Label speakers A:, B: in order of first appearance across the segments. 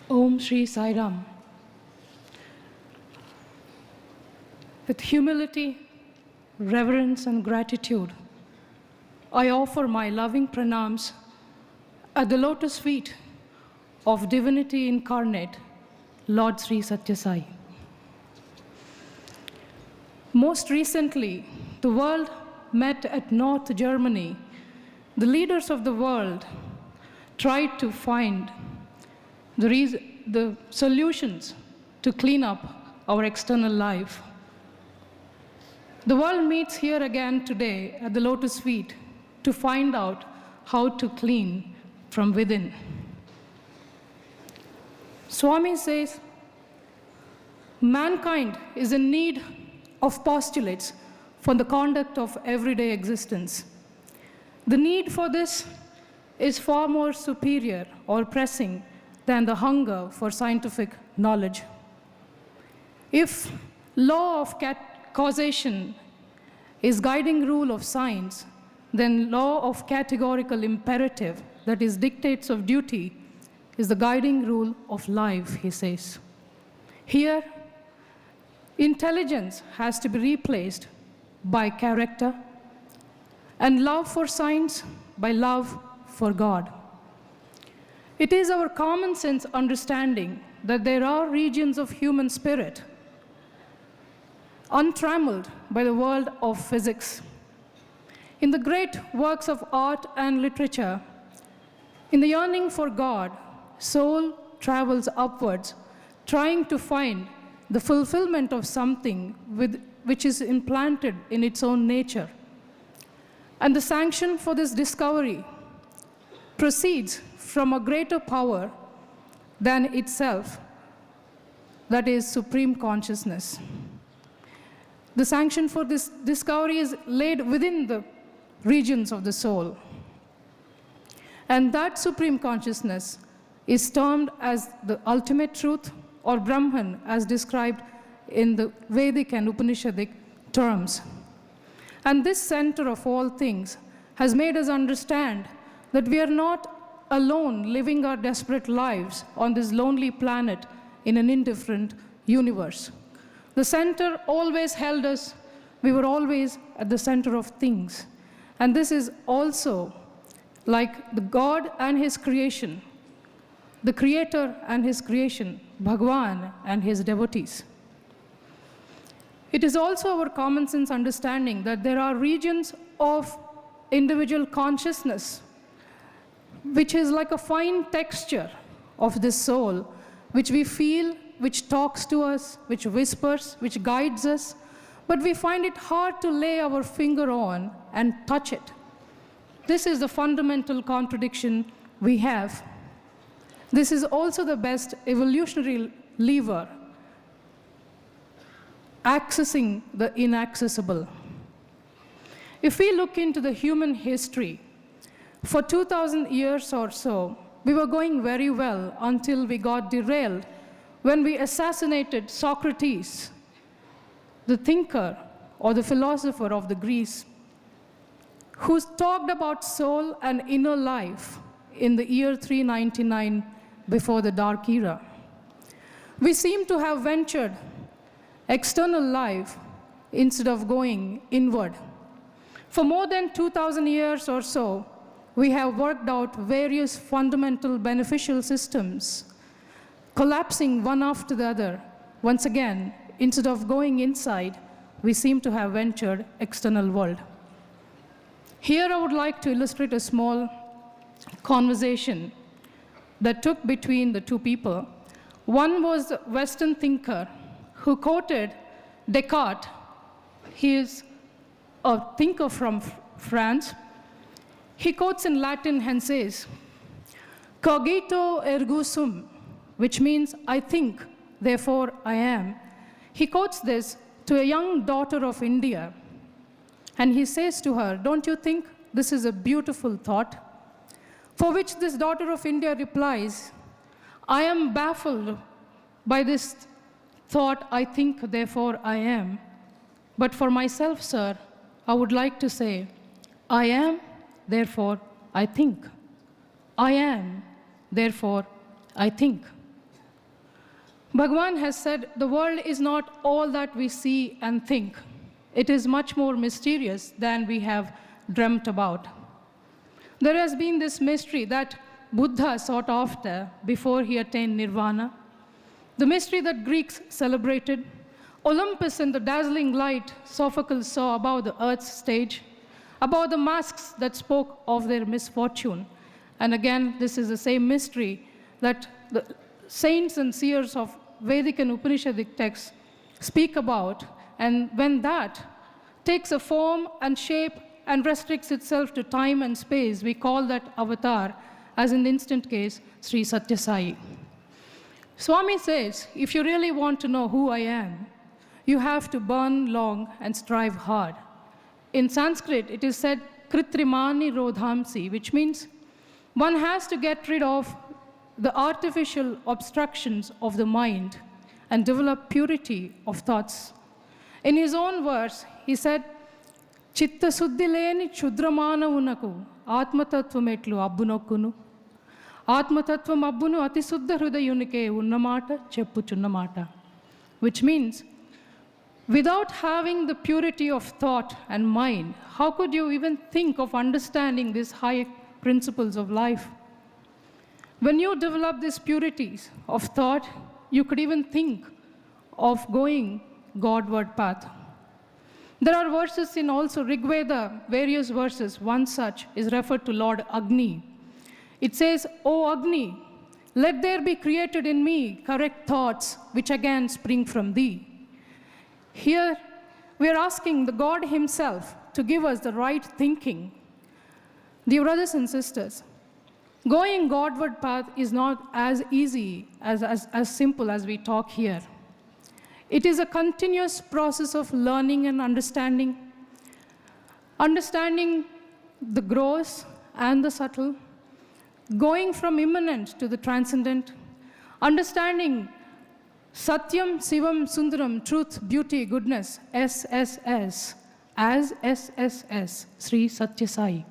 A: Om Shri Sai Ram. With humility, reverence, and gratitude, I offer my loving pranams at the lotus feet of Divinity Incarnate, Lord Sri Satya Sai. Most recently, the world met at North Germany. The leaders of the world tried to find the solutions to clean up our external life. The world meets here again today at the lotus feet to find out how to clean from within. Swami says, mankind is in need of postulates for the conduct of everyday existence. The need for this is far more superior or pressing than the hunger for scientific knowledge. If law of causation is guiding rule of science, then law of categorical imperative, that is dictates of duty, is the guiding rule of life, he says. Here, intelligence has to be replaced by character, and love for science by love for God. It is our common sense understanding that there are regions of human spirit untrammeled by the world of physics. In the great works of art and literature, in the yearning for God, soul travels upwards, trying to find the fulfillment of something which is implanted in its own nature. And the sanction for this discovery proceeds from a greater power than itself, that is supreme consciousness. The sanction for this discovery is laid within the regions of the soul. And that supreme consciousness is termed as the ultimate truth, or Brahman, as described in the Vedic and Upanishadic terms. And this center of all things has made us understand that we are not alone living our desperate lives on this lonely planet in an indifferent universe. The center always held us. We were always at the center of things. And this is also like the God and his creation, the creator and his creation, Bhagwan and his devotees. It is also our common sense understanding that there are regions of individual consciousness which is like a fine texture of this soul, which we feel, which talks to us, which whispers, which guides us, but we find it hard to lay our finger on and touch it. This is the fundamental contradiction we have. This is also the best evolutionary lever, accessing the inaccessible. If we look into the human history, for 2,000 years or so, we were going very well until we got derailed when we assassinated Socrates, the thinker or the philosopher of the Greece, who talked about soul and inner life in the year 399 before the Dark Era. We seem to have ventured external life instead of going inward. For more than 2,000 years or so, we have worked out various fundamental beneficial systems, collapsing one after the other. Once again, instead of going inside, we seem to have ventured external world. Here I would like to illustrate a small conversation that took between the two people. One was a Western thinker who quoted Descartes. He is a thinker from France. He quotes in Latin and says, "Cogito ergo sum," which means I think, therefore I am. He quotes this to a young daughter of India, and he says to her, "Don't you think this is a beautiful thought? For which this daughter of India replies, I am baffled by this thought, I think, therefore I am. But for myself, sir, I would like to say, I am, therefore I think. I am, therefore I think. Bhagwan has said the world is not all that we see and think. It is much more mysterious than we have dreamt about. There has been this mystery that Buddha sought after before he attained nirvana, the mystery that Greeks celebrated, Olympus and the dazzling light Sophocles saw above the earth's stage, above the masks that spoke of their misfortune. And again, this is the same mystery that the saints and seers of Vedic and Upanishadic texts speak about, and when that takes a form and shape and restricts itself to time and space, we call that avatar, as in the instant case, Sri Satya Sai. Swami says, if you really want to know who I am, you have to burn long and strive hard. In Sanskrit, it is said, Kritrimani Rodhamsi, which means one has to get rid of the artificial obstructions of the mind and develop purity of thoughts. In his own verse, he said, Chitta suddhileni chudramana unaku atmatattvametlu abbunokunu atmatattvam abbunu atisuddha hrudayunike unnamata cheppuchunnamata, which means without having the purity of thought and mind, how could you even think of understanding these high principles of life? When you develop these purities of thought, you could even think of going Godward path. There are verses in also Rig Veda, various verses. One such is referred to Lord Agni. It says, O Agni, let there be created in me correct thoughts, which again spring from thee. Here, we are asking the God himself to give us the right thinking. Dear brothers and sisters, going Godward path is not as easy, as simple as we talk here. It is a continuous process of learning and understanding the gross and the subtle, going from immanent to the transcendent, understanding Satyam, Sivam, Sundaram, truth, beauty, goodness, SSS, as SSS, Sri Satya Sai.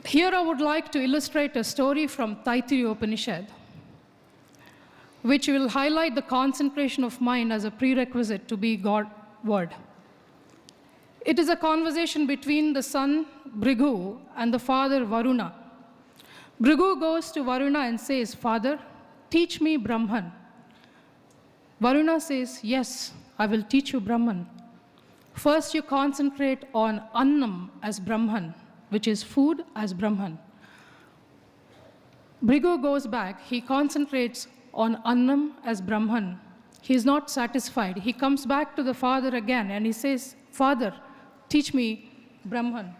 A: Here I would like to illustrate a story from Taittiriya Upanishad, which will highlight the concentration of mind as a prerequisite to be God-word. It is a conversation between the son Bhrigu and the father Varuna. Bhrigu goes to Varuna and says, Father, teach me Brahman. Varuna says, yes, I will teach you Brahman. First you concentrate on Annam as Brahman, which is food as Brahman. Bhrigu goes back, he concentrates on Annam as Brahman. He is not satisfied. He comes back to the father again and he says, Father, teach me Brahman.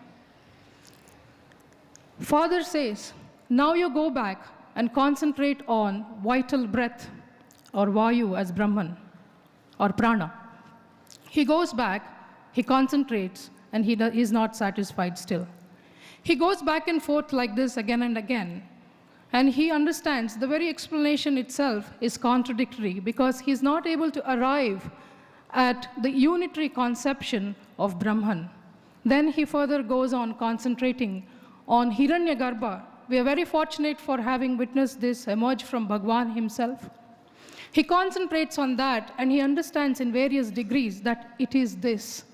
A: Father says, now you go back and concentrate on vital breath or Vayu as Brahman or Prana. He goes back, he concentrates, and he is not satisfied still. He goes back and forth like this again and again. And he understands the very explanation itself is contradictory because he is not able to arrive at the unitary conception of Brahman. Then he further goes on concentrating on Hiranyagarbha. We are very fortunate for having witnessed this emerge from Bhagwan himself. He concentrates on that and he understands in various degrees that it is this.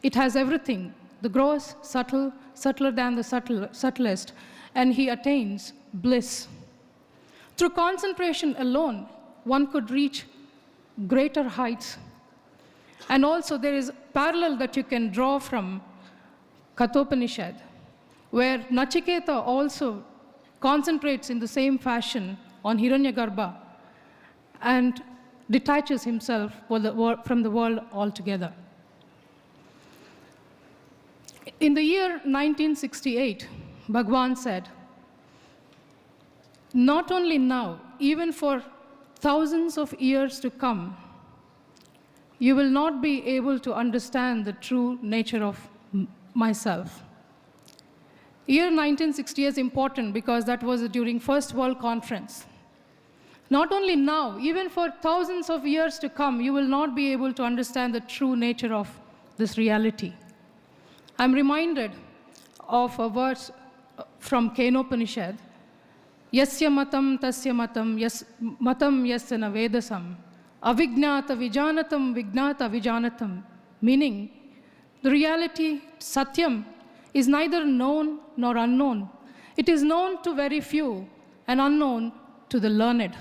A: It has everything, the gross, subtle, subtler than the subtlest, and he attains bliss. Through concentration alone, one could reach greater heights. And also there is parallel that you can draw from Kathopanishad, where Nachiketa also concentrates in the same fashion on Hiranyagarbha and detaches himself from the world altogether. In the year 1968, Bhagwan said, not only now, even for thousands of years to come, you will not be able to understand the true nature of myself. Year 1960 is important because that was during First World Conference. Not only now, even for thousands of years to come, you will not be able to understand the true nature of this reality. I'm reminded of a verse from Kenopanishad, Yasya matam tasya matam, matam yasya vedasam, avijnata vijanatam vignata vijanatam, meaning the reality, Satyam, is neither known nor unknown. It is known to very few and unknown to the learned.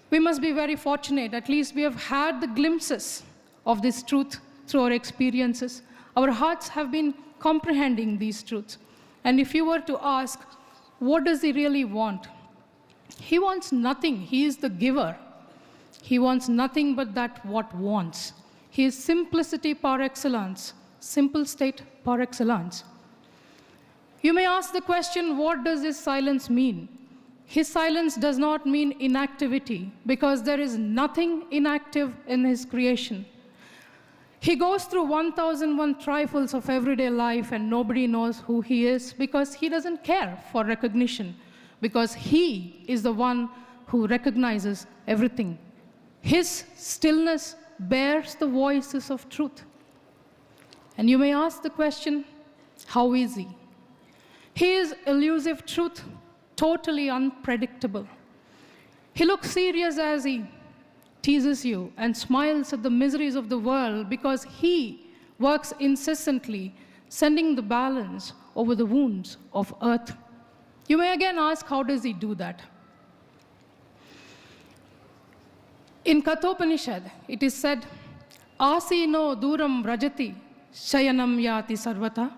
A: We must be very fortunate, at least we have had the glimpses of this truth through our experiences. Our hearts have been comprehending these truths. And if you were to ask, what does he really want? He wants nothing. He is the giver. He wants nothing but that what wants. He is simplicity par excellence, simple state par excellence. You may ask the question, what does his silence mean? His silence does not mean inactivity, because there is nothing inactive in his creation. He goes through 1001 trifles of everyday life and nobody knows who he is because he doesn't care for recognition, because he is the one who recognizes everything. His stillness bears the voices of truth. And you may ask the question, how is he? He is elusive truth, totally unpredictable. He looks serious as he teases you and smiles at the miseries of the world because he works incessantly, sending the balance over the wounds of earth. You may again ask, how does he do that? In Kathopanishad, it is said, Asino duram rajati shayanam yati sarvata,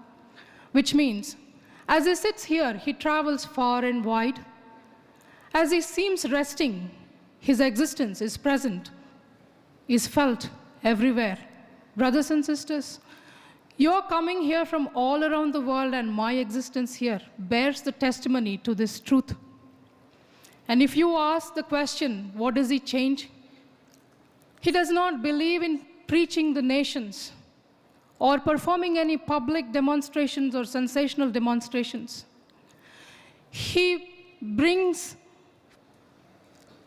A: which means, as he sits here, he travels far and wide. As he seems resting, his existence is present, is felt everywhere. Brothers and sisters, your coming here from all around the world and my existence here bears the testimony to this truth. And if you ask the question, what does he change? He does not believe in preaching the nations or performing any public demonstrations or sensational demonstrations. He brings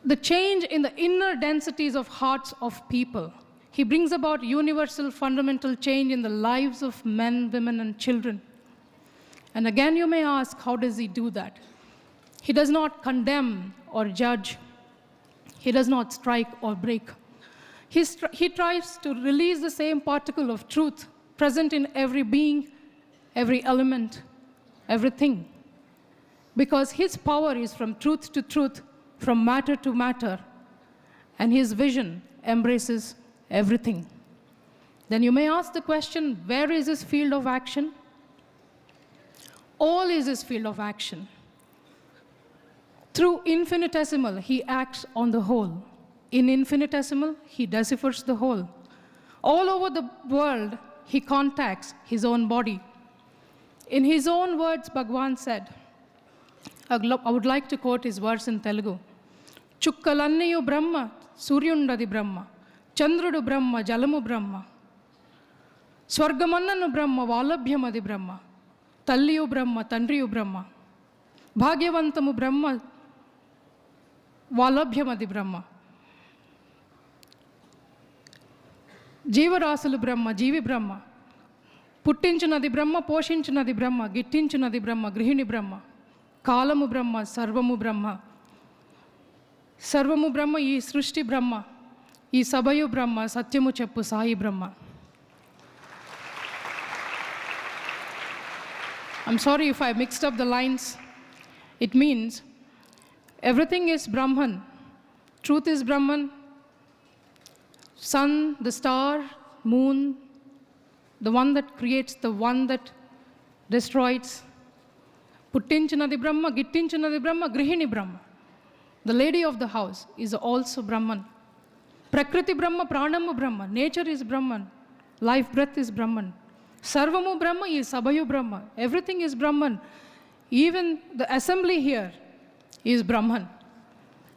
A: the change in the inner densities of hearts of people. He brings about universal fundamental change in the lives of men, women, and children. And again, you may ask, how does he do that? He does not condemn or judge. He does not strike or break. He tries to release the same particle of truth present in every being, every element, everything. Because his power is from truth to truth, from matter to matter, and his vision embraces everything. Then you may ask the question, where is his field of action? All is his field of action. Through infinitesimal, he acts on the whole. In infinitesimal, he deciphers the whole. All over the world, he contacts his own body. In his own words, Bhagwan said, I would like to quote his verse in Telugu. Chukkalanniyu Brahma, Suryundadi Brahma, Chandrudu Brahma, Jalamu Brahma, Swargamannanu Brahma, Valabhyamadi Brahma, Talliyu Brahma, Tandriyu Brahma, Bhagyavantamu Brahma, Valabhyamadi Brahma, Jeevarasalu Brahma, Jeevi Brahma, Puttinchinadi Brahma, Poshinchinadi Brahma, Gittinchinadi Brahma, Grihini Brahma, Kalamu Brahma, Sarvamu Brahma. Sarvamu Brahma, Ee Srushti Brahma, Ee Sabayu Brahma, Satyamu Cheppu Sai Brahma. I'm sorry if I mixed up the lines. It means everything is Brahman. Truth is Brahman. Sun, the star, moon, the one that creates, the one that destroys. Puttinchinadi Brahma, Gittinchinadi Brahma, Grihini Brahma. The lady of the house is also Brahman. Prakriti Brahma, Pranamu Brahma. Nature is Brahman. Life breath is Brahman. Sarvamu Brahma is Sabayu Brahma. Everything is Brahman. Even the assembly here is Brahman.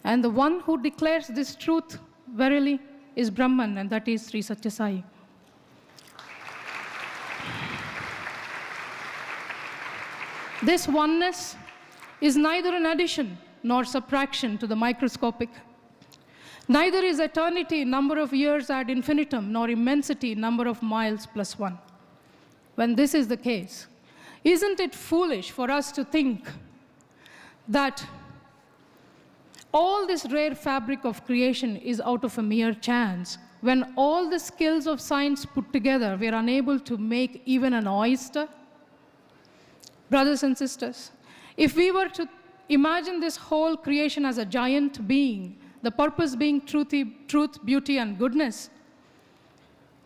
A: And the one who declares this truth, verily, is Brahman, and that is Sri Satya Sai. This oneness is neither an addition nor subtraction to the microscopic. Neither is eternity, number of years ad infinitum, nor immensity, number of miles plus one. When this is the case, isn't it foolish for us to think that all this rare fabric of creation is out of a mere chance, when all the skills of science put together, we are unable to make even an oyster? Brothers and sisters, if we were to imagine this whole creation as a giant being, the purpose being truth, beauty, and goodness,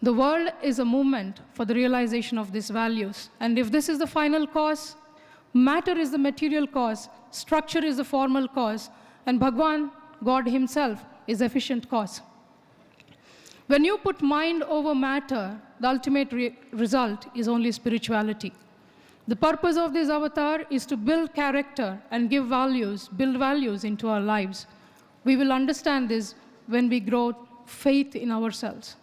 A: the world is a movement for the realization of these values. And if this is the final cause, matter is the material cause, structure is the formal cause, and Bhagwan, God himself, is efficient cause. When you put mind over matter, the ultimate result is only spirituality. The purpose of this avatar is to build character and build values into our lives. We will understand this when we grow faith in ourselves.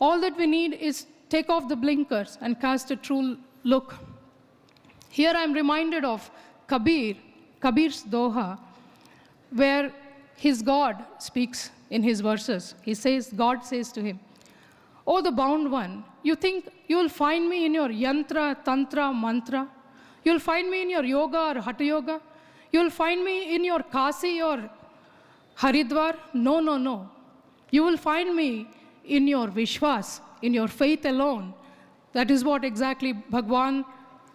A: All that we need is take off the blinkers and cast a true look. Here I am reminded of Kabir's Doha, where his God speaks in his verses. He says, God says to him, "Oh, the bound one, you think you will find me in your yantra, tantra, mantra? You will find me in your yoga or hatha yoga? You will find me in your Kasi or Haridwar? No, no, no. You will find me in your Vishwas, in your faith alone." That is what exactly Bhagwan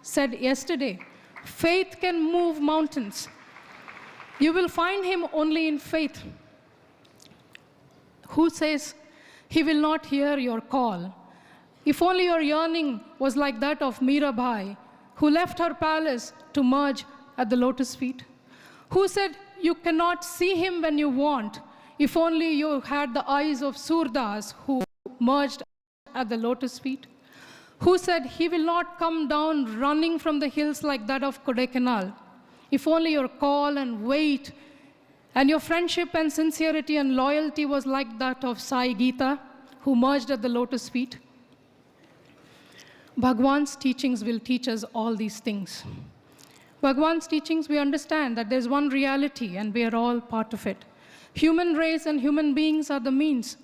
A: said yesterday. Faith can move mountains. You will find him only in faith. Who says he will not hear your call? If only your yearning was like that of Mirabai, who left her palace to merge at the lotus feet. Who said you cannot see him when you want? If only you had the eyes of Surdas, who merged at the lotus feet. Who said he will not come down running from the hills like that of Kodaikanal? If only your call and wait and your friendship and sincerity and loyalty was like that of Sai Gita, who merged at the lotus feet. Bhagwan's teachings will teach us all these things. Bhagwan's teachings, we understand that there's one reality and we are all part of it. Human race and human beings are the means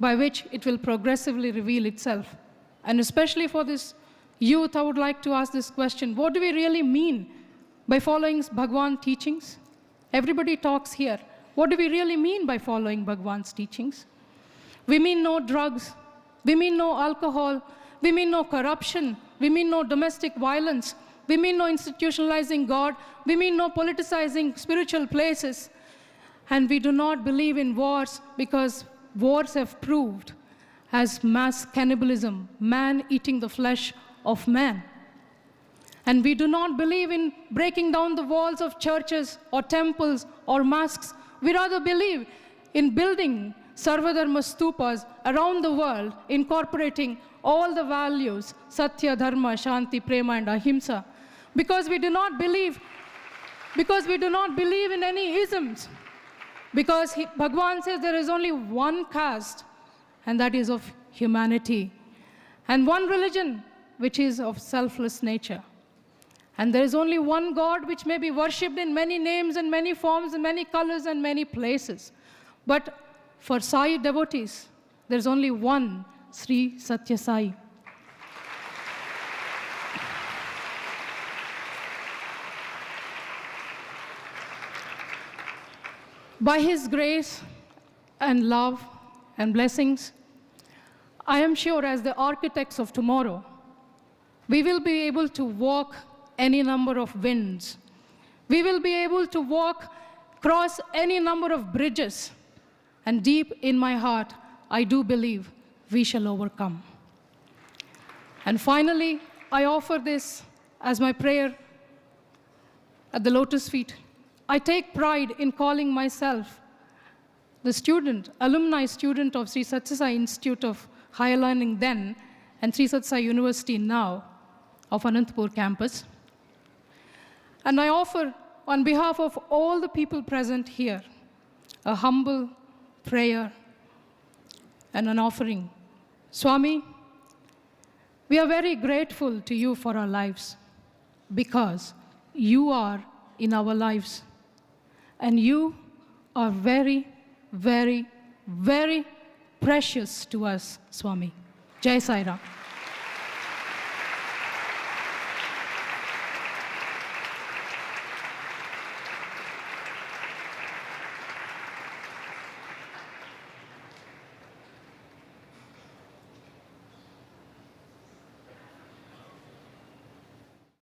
A: by which it will progressively reveal itself. And especially for this youth, I would like to ask this question: what do we really mean by following Bhagwan's teachings? Everybody talks here. What do we really mean by following Bhagwan's teachings? We mean no drugs. We mean no alcohol. We mean no corruption. We mean no domestic violence. We mean no institutionalizing God. We mean no politicizing spiritual places. And we do not believe in wars, because wars have proved as mass cannibalism, man eating the flesh of man. And we do not believe in breaking down the walls of churches or temples or mosques. We rather believe in building Sarvadharma stupas around the world, incorporating all the values, Satya, Dharma, Shanti, Prema, and Ahimsa. Because we do not believe in any isms. Because Bhagwan says there is only one caste, and that is of humanity. And one religion, which is of selfless nature. And there is only one God, which may be worshipped in many names and many forms and many colors and many places. But for Sai devotees, there is only one, Sri Satya Sai. By his grace and love and blessings, I am sure as the architects of tomorrow, we will be able to walk any number of winds. We will be able to cross any number of bridges. And deep in my heart, I do believe we shall overcome. And finally, I offer this as my prayer at the lotus feet. I take pride in calling myself the alumni student of Sri Satya Sai Institute of Higher Learning then, and Sri Satya Sai University now, of Anantapur campus. And I offer, on behalf of all the people present here, a humble prayer and an offering. Swami, we are very grateful to you for our lives because you are in our lives. And you are very, very, very precious to us, Swami. Jai Sai Ram.